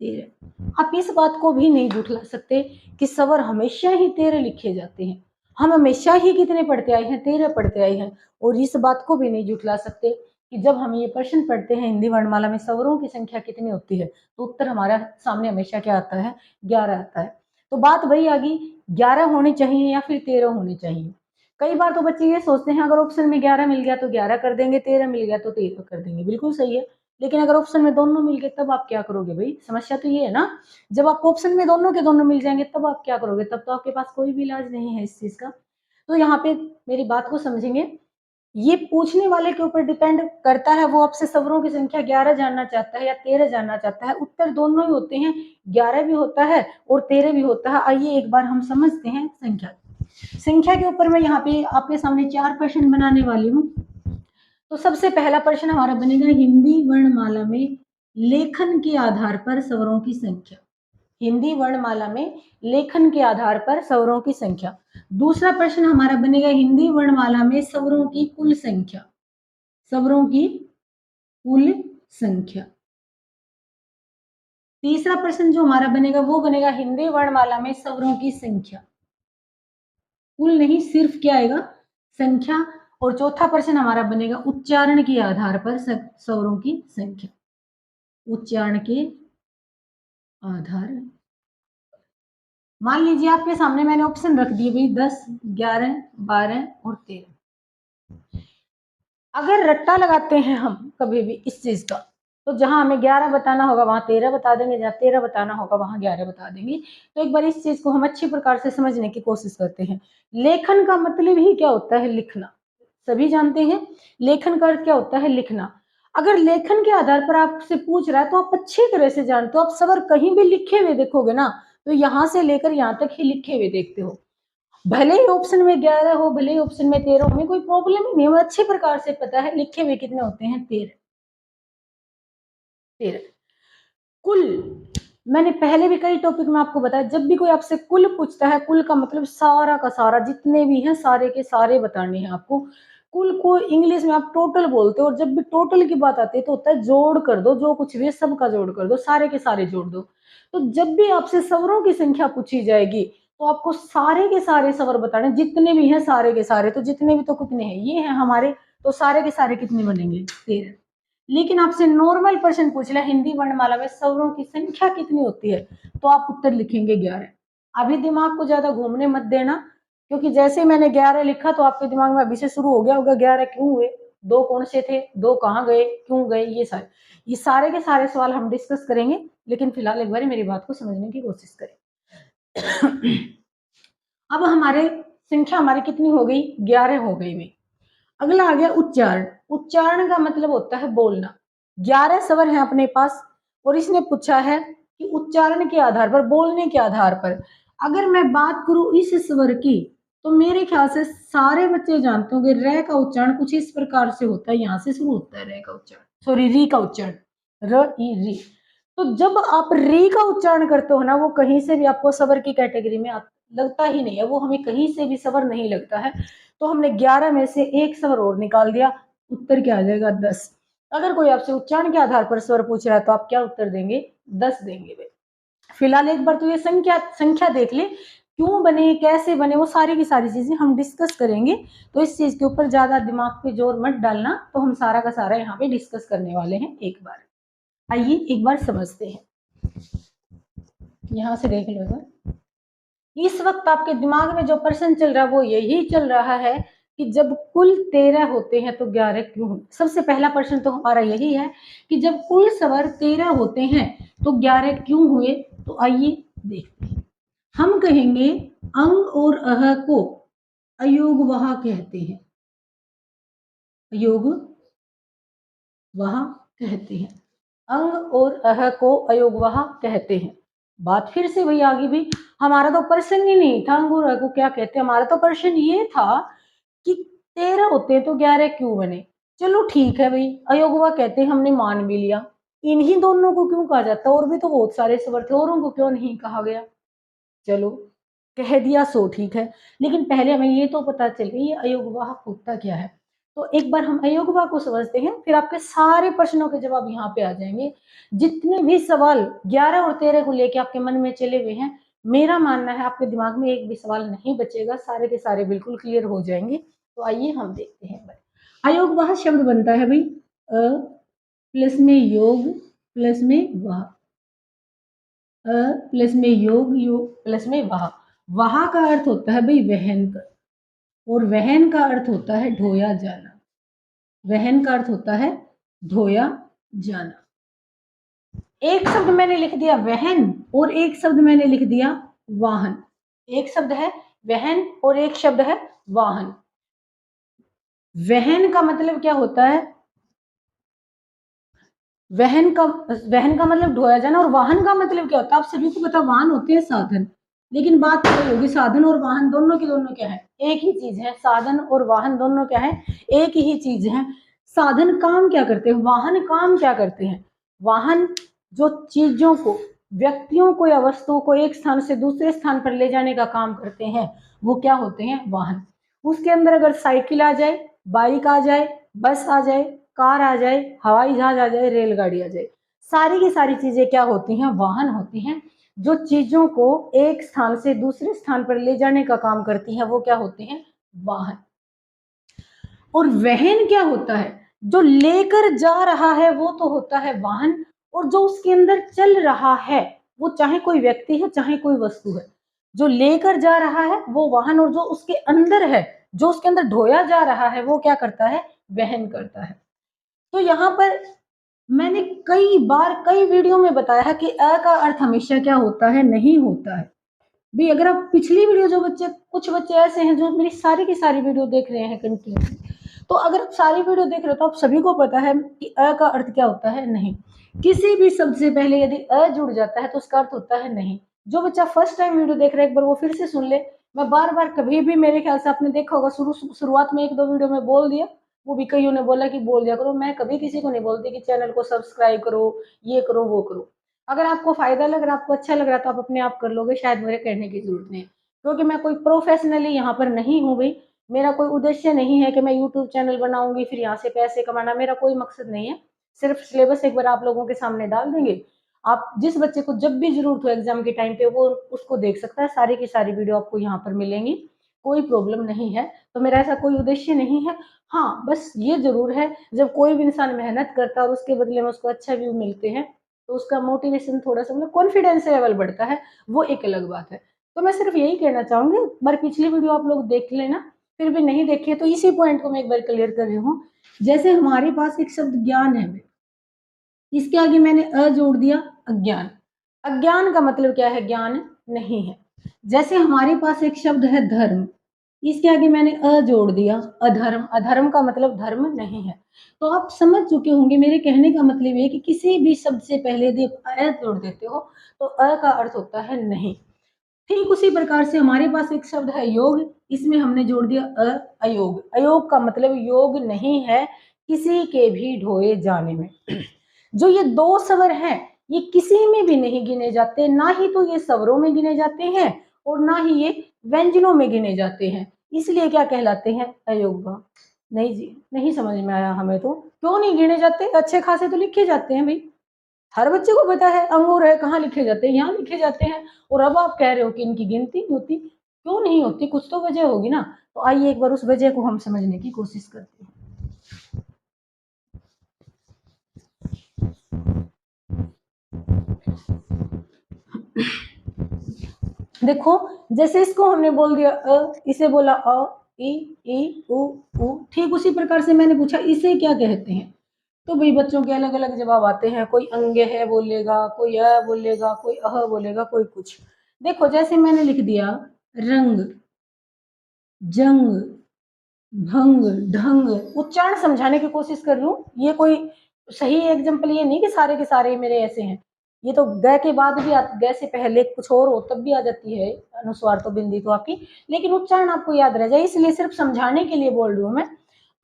13। आप इस बात को भी नहीं झुठला सकते कि स्वर हमेशा ही 13 लिखे जाते हैं। हम हमेशा ही कितने पढ़ते आए हैं, 13 पढ़ते आए हैं। और इस बात को भी नहीं झुठला सकते कि जब हम ये प्रश्न पढ़ते हैं हिंदी वर्णमाला में स्वरों की संख्या कितनी होती है तो उत्तर हमारा सामने हमेशा क्या आता है, 11 आता है। तो बात वही आ गई, 11 होने चाहिए या फिर 13 होने चाहिए। कई बार तो बच्चे ये सोचते हैं अगर ऑप्शन में 11 मिल गया तो 11 कर देंगे, 13 मिल गया तो 13 कर देंगे, बिल्कुल सही है। लेकिन अगर ऑप्शन में दोनों मिल गए तब आप क्या करोगे भाई, समस्या तो ये है ना। जब आपको ऑप्शन में दोनों के दोनों मिल जाएंगे तब आप क्या करोगे, तब तो आपके पास कोई भी इलाज नहीं है इस चीज का। तो यहाँ पे मेरी बात को समझेंगे, ये पूछने वाले के ऊपर डिपेंड करता है, वो आपसे स्वरों की संख्या 11 जानना चाहता है या 13 जानना चाहता है, उत्तर दोनों ही होते हैं, 11 भी होता है और 13 भी होता है। आइए एक बार हम समझते हैं संख्या। संख्या के ऊपर मैं यहाँ पे आपके सामने 4 प्रश्न बनाने वाली हूँ। तो सबसे पहला प्रश्न हमारा बनेगा हिंदी वर्णमाला में लेखन के आधार पर स्वरों की संख्या। हिंदी वर्णमाला में लेखन के आधार पर स्वरों की संख्या। दूसरा प्रश्न हमारा बनेगा हिंदी वर्णमाला में स्वरों की कुल संख्या। स्वरों की कुल संख्या। तीसरा प्रश्न जो हमारा बनेगा वो बनेगा हिंदी वर्णमाला में स्वरों की संख्या, कुल नहीं सिर्फ क्या आएगा, संख्या। और चौथा प्रश्न हमारा बनेगा उच्चारण के आधार पर स्वरों की संख्या। उच्चारण के आधार, मान लीजिए आपके सामने मैंने ऑप्शन रख दिए भाई 10, 11, 12 और 13। अगर रट्टा लगाते हैं हम कभी भी इस चीज का, तो जहां हमें 11 बताना होगा वहां 13 बता देंगे, जहां 13 बताना होगा वहां 11 बता देंगे। तो एक बार इस चीज को हम अच्छी प्रकार से समझने की कोशिश करते हैं। लेखन का मतलब ही क्या होता है, लिखना। सभी जानते हैं लेखन का अर्थ क्या होता है, लिखना। अगर लेखन के आधार पर आपसे पूछ रहा है तो आप अच्छी तरह से जानते हो, आप स्वर कहीं भी लिखे हुए देखोगे ना तो यहां से लेकर यहां तक ही लिखे हुए देखते हो, भले ही ऑप्शन में 11 हो भले ही ऑप्शन में 13 हो, हमें कोई प्रॉब्लम ही नहीं है, अच्छे प्रकार से पता है लिखे हुए कितने होते हैं, 13। 13 कुल। मैंने पहले भी कई टॉपिक में आपको बताया, जब भी कोई आपसे कुल पूछता है, कुल का मतलब सारा का सारा जितने भी हैं सारे के सारे बताने हैं आपको। कुल को इंग्लिश में आप टोटल बोलते हो, और जब भी टोटल की बात आती है तो होता है जोड़ कर दो, जो कुछ भी है सबका जोड़ कर दो, सारे के सारे जोड़ दो। तो जब भी आपसे स्वरों की संख्या पूछी जाएगी तो आपको सारे के सारे स्वर बताने, जितने भी हैं सारे के सारे, तो जितने भी तो कितने हैं, ये हैं हमारे, तो सारे के सारे कितने बनेंगे, 13। लेकिन आपसे नॉर्मल क्वेश्चन पूछ लिया हिंदी वर्णमाला में स्वरों की संख्या कितनी होती है, तो आप उत्तर लिखेंगे 11। अभी दिमाग को ज्यादा घूमने मत देना, क्योंकि जैसे मैंने 11 लिखा तो आपके दिमाग में अभी से शुरू हो गया होगा 11 क्यों हुए, 2 कौन से थे, 2 कहाँ गए, क्यों गए, ये सारे के सारे सवाल हम डिस्कस करेंगे। लेकिन फिलहाल एक बार मेरी बात को समझने की कोशिश करें। अब हमारे संख्या हमारी कितनी हो गई, 11 हो गई भाई। अगला आ गया उच्चारण। उच्चारण का मतलब होता है बोलना। 11 स्वर हैं अपने पास और इसने पूछा है कि उच्चारण के आधार पर, बोलने के आधार पर अगर मैं बात करूं इस स्वर की, तो मेरे ख्याल से सारे बच्चे जानते होंगे र का उच्चारण कुछ इस प्रकार से होता है, यहां से शुरू होता है र का उच्चारण, सॉरी री का उच्चारण, र ई री। तो जब आप री का उच्चारण करते हो ना, वो कहीं से भी आपको स्वर की कैटेगरी में लगता ही नहीं है, वो हमें कहीं से भी स्वर नहीं लगता है। तो हमने 11 में से एक स्वर और निकाल दिया, उत्तर क्या आ जाएगा, 10। अगर कोई आपसे उच्चारण के आधार पर स्वर पूछ रहा है तो आप क्या उत्तर देंगे, 10 देंगे भाई। फिलहाल एक बार तो ये संख्या देख ले, क्यों बने, कैसे बने, वो सारी की सारी चीजें हम डिस्कस करेंगे। तो इस चीज के ऊपर ज्यादा दिमाग पे जोर मत डालना, तो हम सारा का सारा यहाँ पे डिस्कस करने वाले हैं एक बार। आइए एक बार समझते हैं, यहां से देख लो। इस वक्त आपके दिमाग में जो प्रश्न चल रहा है वो यही चल रहा है कि जब कुल 13 होते हैं तो 11 क्यों होते। सबसे पहला प्रश्न तो हमारा यही है कि जब कुल स्वर 13 होते हैं तो 11 क्यों हुए। तो आइए देखते हैं। हम कहेंगे अंग और अह को अयोगवाह कहते हैं, अयोग वह कहते हैं, अंग और अह को अयोगवाह कहते हैं। बात फिर से वही आगे भी, हमारा तो प्रश्न ही नहीं था अंग और अह को क्या कहते हैं, हमारा तो प्रश्न ये था कि 13 होते हैं तो 11 क्यों बने। चलो ठीक है भाई, अयोगवाह कहते हैं, हमने मान भी लिया। इन्हीं दोनों को क्यों कहा जाता, और भी तो बहुत सारे स्वर थे, औरों को क्यों नहीं कहा गया। चलो कह दिया सो ठीक है, लेकिन पहले हमें ये तो पता चले ये अयोगवाह होता क्या है। तो एक बार हम अयोगवाह को समझते हैं, फिर आपके सारे प्रश्नों के जवाब यहाँ पे आ जाएंगे। जितने भी सवाल 11 और 13 को लेके आपके मन में चले हुए हैं, मेरा मानना है आपके दिमाग में एक भी सवाल नहीं बचेगा, सारे के सारे बिल्कुल क्लियर हो जाएंगे। तो आइए हम देखते हैं। अयोगवाह शब्द बनता है भाई अ प्लस में योग प्लस में वाह, अ प्लस में योग, योग प्लस में वाह। वाह का अर्थ होता है भाई वहन कर, और वहन का अर्थ होता है ढोया जाना। वहन का अर्थ होता है ढोया जाना। एक शब्द मैंने लिख दिया वहन और एक शब्द मैंने लिख दिया वाहन। एक शब्द है वहन और एक शब्द है वाहन। वहन का मतलब क्या होता है, वहन का मतलब ढोया जाना, और वाहन का मतलब क्या होता है, आप सभी को पता, वाहन होते हैं साधन। लेकिन बात क्या होगी, साधन और वाहन दोनों के दोनों क्या है, एक ही चीज है। साधन और वाहन दोनों क्या है, एक ही चीज है। साधन काम क्या करते हैं, वाहन काम क्या करते हैं। वाहन जो चीजों को, व्यक्तियों को या वस्तुओं को एक स्थान से दूसरे स्थान पर ले जाने का काम करते हैं, वो क्या होते हैं, वाहन। उसके अंदर अगर साइकिल आ जाए, बाइक आ जाए, बस आ जाए, कार आ जाए, हवाई जहाज आ जाए, रेलगाड़ी आ जाए, सारी की सारी चीजें क्या होती हैं, वाहन होती हैं। जो चीजों को एक स्थान से दूसरे स्थान पर ले जाने का काम करती हैं, वो क्या होते हैं, वाहन। और वहन क्या होता है, जो लेकर जा रहा है वो तो होता है वाहन, और जो उसके अंदर चल रहा है, वो चाहे कोई व्यक्ति है चाहे कोई वस्तु है, जो लेकर जा रहा है वो वाहन, और जो उसके अंदर है, जो उसके अंदर ढोया जा रहा है, वो क्या करता है, वहन करता है। तो यहाँ पर मैंने कई बार कई वीडियो में बताया है कि अ का अर्थ हमेशा क्या होता है, नहीं होता है। भी अगर आप पिछली वीडियो, जो बच्चे, कुछ बच्चे ऐसे हैं जो मेरी सारी की सारी वीडियो देख रहे हैं कंटिन्यू, तो अगर आप सारी वीडियो देख रहे हो तो आप सभी को पता है कि अ का अर्थ क्या होता है, नहीं। किसी भी शब्द से पहले यदि अ जुड़ जाता है तो उसका अर्थ होता है नहीं। जो बच्चा फर्स्ट टाइम वीडियो देख रहा है एक बार वो फिर से सुन ले। मैं बार बार कभी भी, मेरे ख्याल से आपने देखा होगा, शुरुआत में एक दो वीडियो में बोल दिया, वो भी कईयों ने बोला कि बोल दिया करो। मैं कभी किसी को नहीं बोलती कि चैनल को सब्सक्राइब करो, ये करो, वो करो। अगर आपको फायदा लग रहा है, आपको अच्छा लग रहा है, तो आप अपने आप कर लोगे, शायद मेरे कहने की जरूरत नहीं है। क्योंकि मैं कोई प्रोफेशनली यहाँ पर नहीं हूँ भाई। मेरा कोई उद्देश्य नहीं है कि मैं यूट्यूब चैनल बनाऊंगी फिर यहाँ से पैसे कमाना, मेरा कोई मकसद नहीं है। सिर्फ सिलेबस एक बार आप लोगों के सामने डाल देंगे, आप जिस बच्चे को जब भी जरूरत हो एग्जाम के टाइम पे वो उसको देख सकता है, सारी की सारी वीडियो आपको यहाँ पर मिलेंगी, कोई प्रॉब्लम नहीं है। तो मेरा ऐसा कोई उद्देश्य नहीं है। हाँ, बस ये जरूर है जब कोई भी इंसान मेहनत करता है और उसके बदले में उसको अच्छा व्यू मिलते हैं तो उसका मोटिवेशन थोड़ा सा मतलब कॉन्फिडेंस लेवल बढ़ता है, वो एक अलग बात है। तो मैं सिर्फ यही कहना चाहूंगी, एक बार पिछली वीडियो आप लोग देख लेना, फिर भी नहीं देखिए तो इसी पॉइंट को मैं एक बार क्लियर कर रही हूँ। जैसे हमारे पास एक शब्द ज्ञान है, इसके आगे मैंने अ जोड़ दिया, अज्ञान। अज्ञान का मतलब क्या है? ज्ञान नहीं है। जैसे हमारे पास एक शब्द है धर्म, इसके आगे मैंने अ जोड़ दिया, अधर्म। अधर्म का मतलब धर्म नहीं है। तो आप समझ चुके होंगे मेरे कहने का मतलब ये कि किसी भी शब्द से पहले यदि अ जोड़ देते हो तो अ का अर्थ होता है नहीं। ठीक उसी प्रकार से हमारे पास एक शब्द है योग, इसमें हमने जोड़ दिया अयोग। अयोग का मतलब योग नहीं है किसी के भी ढोए जाने में। जो ये दो स्वर हैं ये किसी में भी नहीं गिने जाते, ना ही तो ये स्वरों में गिने जाते हैं और ना ही ये व्यंजनों में गिने जाते हैं, इसलिए क्या कहलाते हैं? अयोग। नहीं जी, नहीं समझ में आया हमें तो। क्यों नहीं गिने जाते? अच्छे खासे तो लिखे जाते हैं भाई, हर बच्चे को पता है अंगूर है कहाँ लिखे जाते हैं, यहाँ लिखे जाते हैं। और अब आप कह रहे हो कि इनकी गिनती नहीं होती, क्यों नहीं होती? कुछ तो वजह होगी ना। तो आइए एक बार उस वजह को हम समझने की कोशिश करते हैं। देखो, जैसे इसको हमने बोल दिया इसे बोला ई उ। ठीक उसी प्रकार से मैंने पूछा इसे क्या कहते हैं, तो भाई बच्चों के अलग अलग जवाब आते हैं। कोई अंग है बोलेगा, कोई अ बोलेगा, कोई अह बोलेगा, कोई कुछ। देखो जैसे मैंने लिख दिया रंग, जंग, भंग, ढंग। उच्चारण समझाने की कोशिश कर रही हूँ, ये कोई सही एग्जाम्पल ये नहीं कि सारे के सारे मेरे ऐसे हैं। ये तो ग के बाद भी ग से पहले कुछ और हो तब भी आ जाती है अनुस्वार तो बिंदी तो आपकी, लेकिन उच्चारण आपको याद रह जाए इसलिए सिर्फ समझाने के लिए बोल रही हूँ मैं।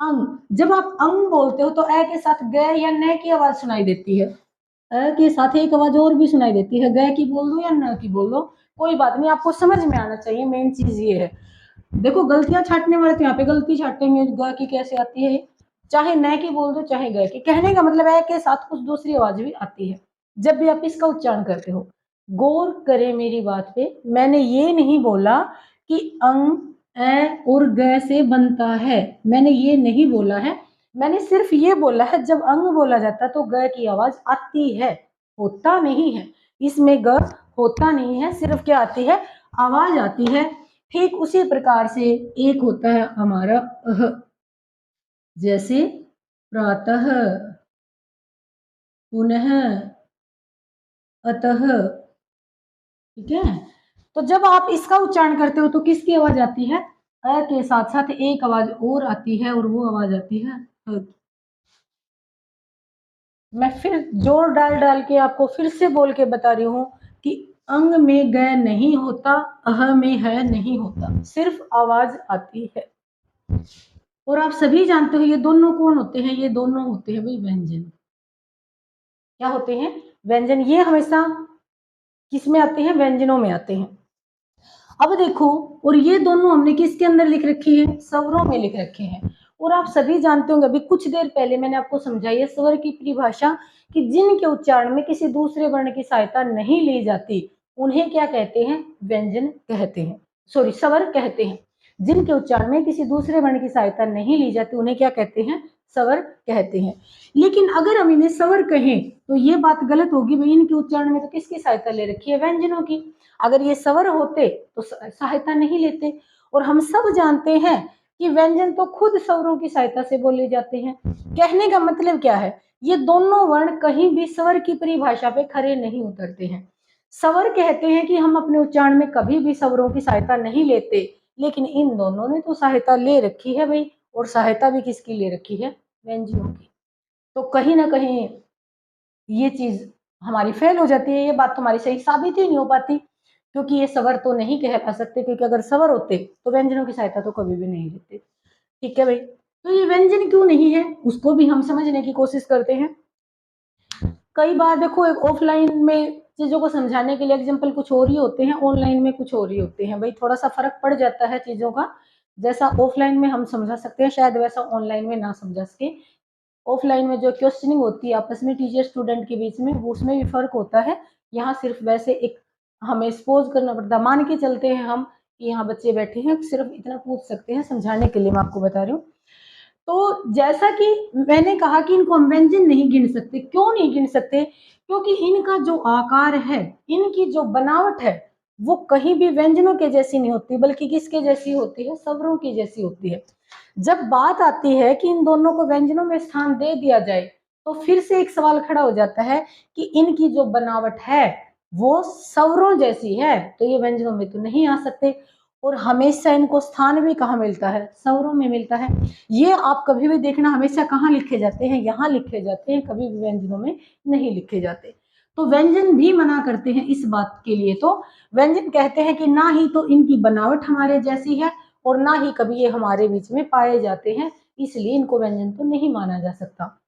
अंग, जब आप अंग बोलते हो तो अ के साथ ग या न की आवाज सुनाई देती है। अ के साथ एक आवाज और भी सुनाई देती है, ग की बोल दो या न की बोल दो, कोई बात नहीं, आपको समझ में आना चाहिए, मेन चीज ये है। देखो गलतियां छाटने वाले तो यहाँ पे गलती छाटेंगे, ग की कैसे आती है, चाहे न की बोल दो चाहे ग की, कहने का मतलब है के साथ कुछ दूसरी आवाज भी आती है जब भी आप इसका उच्चारण करते हो। गौर करें मेरी बात पे, मैंने ये नहीं बोला कि अंग ए और ग से बनता है, मैंने ये नहीं बोला है। मैंने सिर्फ ये बोला है जब अंग बोला जाता है तो ग की आवाज आती है, होता नहीं है। इसमें ग होता नहीं है, सिर्फ क्या आती है? आवाज आती है। ठीक उसी प्रकार से एक होता है हमारा अह, जैसे प्रातः, पुनः, अतः। ठीक है, तो जब आप इसका उच्चारण करते हो तो किसकी आवाज आती है? अ के साथ साथ एक आवाज और आती है और वो आवाज आती है अ। मैं फिर जोर डाल डाल के आपको फिर से बोल के बता रही हूँ कि अंग में ग नहीं होता, अह में है नहीं होता, सिर्फ आवाज आती है। और आप सभी जानते हो ये दोनों कौन होते हैं? ये दोनों होते हैं भाई व्यंजन। क्या होते हैं? व्यंजन। ये हमेशा किसमें आते हैं? व्यंजनों में आते हैं। अब देखो, और ये दोनों हमने किसके अंदर लिख रखी है? स्वरों में लिख रखे हैं। और आप सभी जानते होंगे, अभी कुछ देर पहले मैंने आपको समझाई है स्वर की परिभाषा, कि जिनके उच्चारण में किसी दूसरे वर्ण की सहायता नहीं ली जाती उन्हें क्या कहते हैं? व्यंजन कहते हैं, सॉरी स्वर कहते हैं। जिनके उच्चारण में किसी दूसरे वर्ण की सहायता नहीं ली जाती उन्हें क्या कहते हैं? स्वर कहते हैं। लेकिन अगर हम इन्हें स्वर कहें तो ये बात गलत होगी, भाई इनके उच्चारण में तो किसकी सहायता ले रखी है? व्यंजनों की। अगर ये स्वर होते तो सहायता नहीं लेते। और हम सब जानते हैं कि व्यंजन तो खुद स्वरों की सहायता से बोले जाते हैं। कहने का मतलब क्या है? ये दोनों वर्ण कहीं भी स्वर की परिभाषा पे खरे नहीं उतरते हैं। स्वर कहते हैं कि हम अपने उच्चारण में कभी भी स्वरों की सहायता नहीं लेते, लेकिन इन दोनों ने तो सहायता ले रखी है भाई, और सहायता भी किसकी ले रखी है? व्यंजनों की। तो कहीं ना कहीं ये चीज हमारी फेल हो जाती है, ये बात तुम्हारी सही साबित ही नहीं हो पाती, क्योंकि ये स्वर तो नहीं कहला सकते, क्योंकि अगर स्वर होते तो व्यंजनों की सहायता तो कभी भी नहीं लेते। ठीक है भाई, तो ये व्यंजन क्यों नहीं है उसको भी हम समझने की कोशिश करते हैं। कई बार देखो, एक ऑफलाइन में चीजों को समझाने के लिए एग्जाम्पल कुछ और ही होते हैं, ऑनलाइन में कुछ और ही होते हैं भाई, थोड़ा सा फर्क पड़ जाता है चीजों का। जैसा ऑफलाइन में हम समझा सकते हैं शायद वैसा ऑनलाइन में ना समझा सके। ऑफलाइन में जो क्वेश्चनिंग होती है आपस में टीचर स्टूडेंट के बीच में, वो उसमें भी फर्क होता है। यहाँ सिर्फ वैसे एक हमें सपोज करना पड़ता है, मान के चलते हैं हम कि यहाँ बच्चे बैठे हैं, सिर्फ इतना पूछ सकते हैं, समझाने के लिए मैं आपको बता रही हूँ। तो जैसा कि मैंने कहा कि इनको हम व्यंजन नहीं गिन सकते। क्यों नहीं गिन सकते? क्योंकि इनका जो आकार है, इनकी जो बनावट है, वो कहीं भी व्यंजनों के जैसी नहीं होती, बल्कि किसके जैसी होती है? स्वरों की जैसी होती है। जब बात आती है कि इन दोनों को व्यंजनों में स्थान दे दिया जाए, तो फिर से एक सवाल खड़ा हो जाता है कि इनकी जो बनावट है वो स्वरों जैसी है, तो ये व्यंजनों में तो नहीं आ सकते। और हमेशा इनको स्थान भी कहाँ मिलता है? स्वरों में मिलता है। ये आप कभी भी देखना, हमेशा कहाँ लिखे जाते हैं? यहाँ लिखे जाते हैं, कभी भी व्यंजनों में नहीं लिखे जाते। तो व्यंजन भी मना करते हैं इस बात के लिए। तो व्यंजन कहते हैं कि ना ही तो इनकी बनावट हमारे जैसी है और ना ही कभी ये हमारे बीच में पाए जाते हैं, इसलिए इनको व्यंजन तो नहीं माना जा सकता।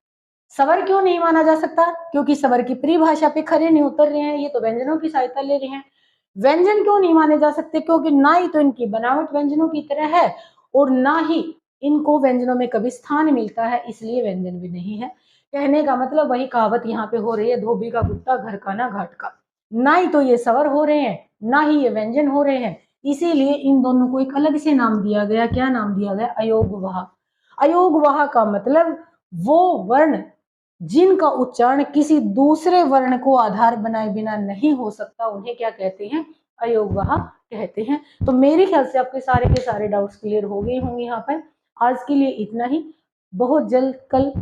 स्वर क्यों नहीं माना जा सकता? क्योंकि स्वर की परिभाषा पे खरे नहीं उतर रहे हैं, ये तो व्यंजनों की सहायता ले रहे हैं। व्यंजन क्यों नहीं माने जा सकते? क्योंकि ना ही तो इनकी बनावट व्यंजनों की तरह है और ना ही इनको व्यंजनों में कभी स्थान मिलता है, इसलिए व्यंजन भी नहीं है। कहने का मतलब वही कहावत यहाँ पे हो रही है, धोबी का कुत्ता घर का ना घाट का। ना ही तो ये स्वर हो रहे हैं, ना ही ये व्यंजन हो रहे हैं, इसीलिए इन दोनों को एक अलग से नाम दिया गया। क्या नाम दिया गया? अयोगवाह। अयोगवाह का मतलब वो वर्ण जिनका उच्चारण किसी दूसरे वर्ण को आधार बनाए बिना नहीं हो सकता, उन्हें क्या कहते हैं? अयोगवाह कहते हैं। तो मेरे ख्याल से आपके सारे के सारे डाउट्स क्लियर हो गए होंगे यहाँ पर। आज के लिए इतना ही। बहुत जल्द कल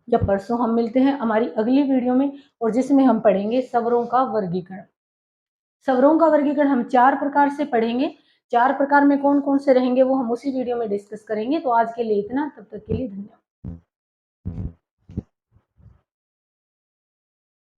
या परसों हम मिलते हैं हमारी अगली वीडियो में, और जिसमें हम पढ़ेंगे स्वरों का वर्गीकरण। स्वरों का वर्गीकरण हम 4 प्रकार से पढ़ेंगे। 4 प्रकार में कौन कौन से रहेंगे वो हम उसी वीडियो में डिस्कस करेंगे। तो आज के लिए इतना, तब तक के लिए धन्यवाद।